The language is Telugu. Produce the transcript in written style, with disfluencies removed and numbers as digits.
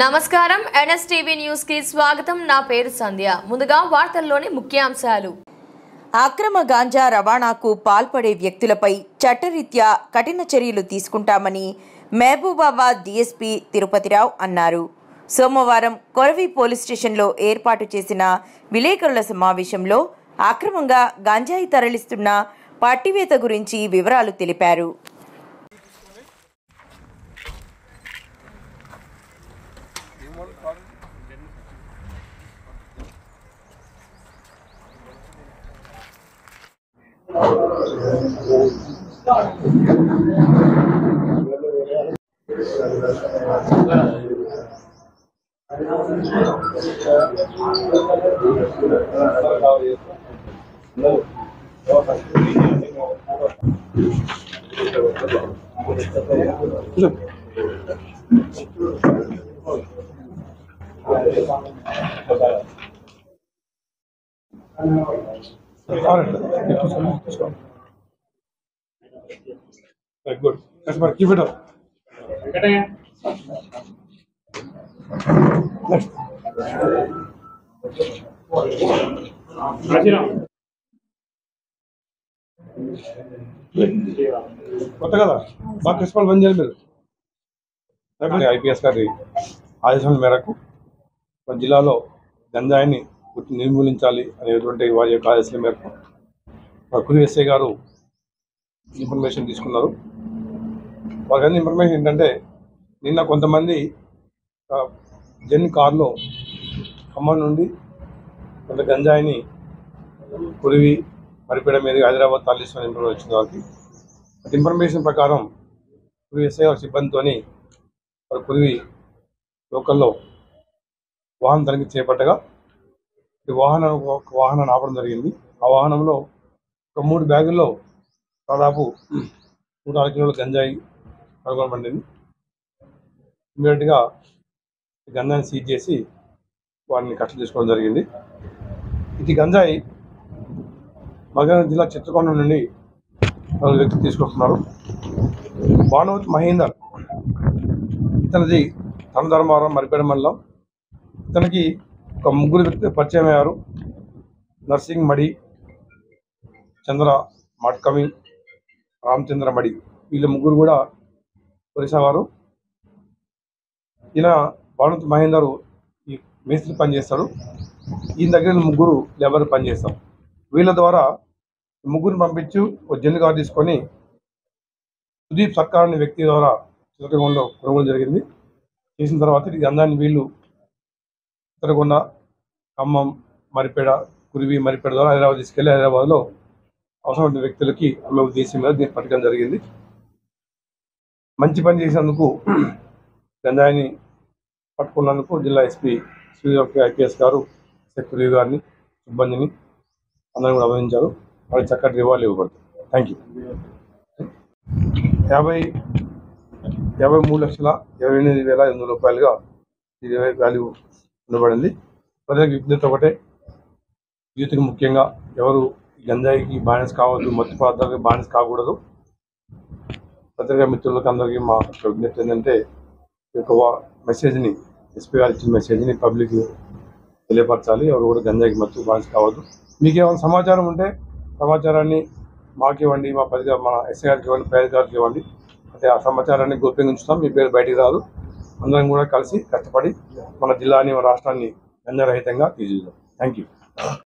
నమస్కారం ఎన్ఎస్టీవీ న్యూస్ కి స్వాగతం। నా పేరు సంధ్య। ముందుగా వార్తల్లోని ముఖ్యాంశాలు। అక్రమ గాంజా రవాణాకు పాల్పడే వ్యక్తులపై చట్టరీత్యా కఠిన చర్యలు తీసుకుంటామని మహబూబాబాద్ డీఎస్పీ తిరుపతిరావు అన్నారు। సోమవారం కొరవి పోలీస్ స్టేషన్లో ఏర్పాటు చేసిన విలేకరుల సమావేశంలో అక్రమంగా గంజాయి తరలిస్తున్న పట్టివేత గురించి వివరాలు తెలిపారు। Good. Customer, keep it up. Next. కొత్త కదా బాగా ప్రిన్సిపల్ బంద్ చేయాలి మీరు ఐపీఎస్ గారి ఆదేశాల మేరకు మన జిల్లాలో గంజాయిని నిర్మూలించాలి అనేటువంటి వారి యొక్క ఆదేశాల మేరకు కురి ఎస్ఐ గారు ఇన్ఫర్మేషన్ తీసుకున్నారు। వాళ్ళకి ఇన్ఫర్మేషన్ ఏంటంటే నిన్న కొంతమంది జెన్ కార్లో ఖమ్మం నుండి కొంత గంజాయిని కురివి మరిపేడ మీద హైదరాబాద్ తరలిస్తున్న ఇన్ఫర్మేషన్ వచ్చింది వాళ్ళకి। ఇన్ఫర్మేషన్ ప్రకారం కురి ఎస్ఐ గారి సిబ్బందితో కురివి లోకల్లో వాహనం తనిఖీ చేపట్టగా వాహనాన్ని ఆపడం జరిగింది। ఆ వాహనంలో ఒక 3 బ్యాగుల్లో దాదాపు 106 కిలోల గంజాయి కనుగొనబడింది। ఇమీడియట్గా గంజాయిని సీజ్ చేసి వారిని కస్టడీ తీసుకోవడం జరిగింది। ఇది గంజాయి మగన్ జిల్లా చిత్రకొండ నుండి వ్యక్తి తీసుకొస్తున్నారు। భానువత్ మహేందర్ ఇతనిది తనధర్మవరం మరిపేడ మండలం। ఇతనికి ఒక 3 వ్యక్తులు పరిచయం అయ్యారు। నర్సింగ్ మడి, చంద్ర మట్కమి, రామచంద్ర మడి, వీళ్ళ 3 కూడా ఒరిస్సా వారు। ఈయన భానువత్ మహేందర్ ఈ మేస్త్రి పనిచేస్తాడు। ఈయన దగ్గర 3 లేబర్ పనిచేస్తాం। వీళ్ళ ద్వారా 3 పంపించి ఒక జెన్ కార్ తీసుకొని సుదీప్ సర్కార్ అనే వ్యక్తి ద్వారా చిత్రకొండలో కొనుగోలు జరిగింది। చేసిన తర్వాత ఈ గంజాయిని వీళ్ళు చిత్రకొండ, ఖమ్మం, మరిపేడ, కురివి మరిపేడ ద్వారా హైదరాబాద్ తీసుకెళ్లి హైదరాబాద్లో అవసరమైన వ్యక్తులకి అమ్మే ఉద్దేశం మీద దీన్ని పట్టడం జరిగింది। మంచి పని చేసినందుకు గంజాయిని పట్టుకున్నందుకు జిల్లా ఎస్పీ ఐపీఎస్ గారు కురివి గారిని, సిబ్బందిని అందరిని కూడా అభినందించారు। వాళ్ళకి చక్కటి రివార్డులు ఇవ్వబడుతుంది। Thank you. 53,28,800 రూపాయలుగా ఇది వాల్యూ ఉండబడింది। ప్రజలకు విజ్ఞత ఒకటే, యూత్కి ముఖ్యంగా ఎవరు గంజాయికి బానిస కావద్దు, మత్తు పదార్థాలకు బానిస కాకూడదు। పత్రికా మిత్రులకు అందరికీ మా విజ్ఞప్తి ఏంటంటే ఈ యొక్క మెసేజ్ని, ఎస్పీ గారు ఇచ్చిన మెసేజ్ని పబ్లిక్ తెలియపరచాలి। ఎవరు కూడా గంజాయికి మత్తు బానిస కావద్దు। మీకు ఏమైనా సమాచారం ఉంటే సమాచారాన్ని మాకు ఇవ్వండి, మన ఎస్ఐ గారికి ఇవ్వండి, పై అధికారికి ఇవ్వండి। అంటే ఆ సమాచారాన్ని గోప్యంగా ఉంచుతాం, మీ పేరు బయటికి రాదు। అందరం కూడా కలిసి కష్టపడి మన జిల్లాని, మన రాష్ట్రాన్ని గంజా రహితంగా తీర్చిదిద్దాం। Thank you.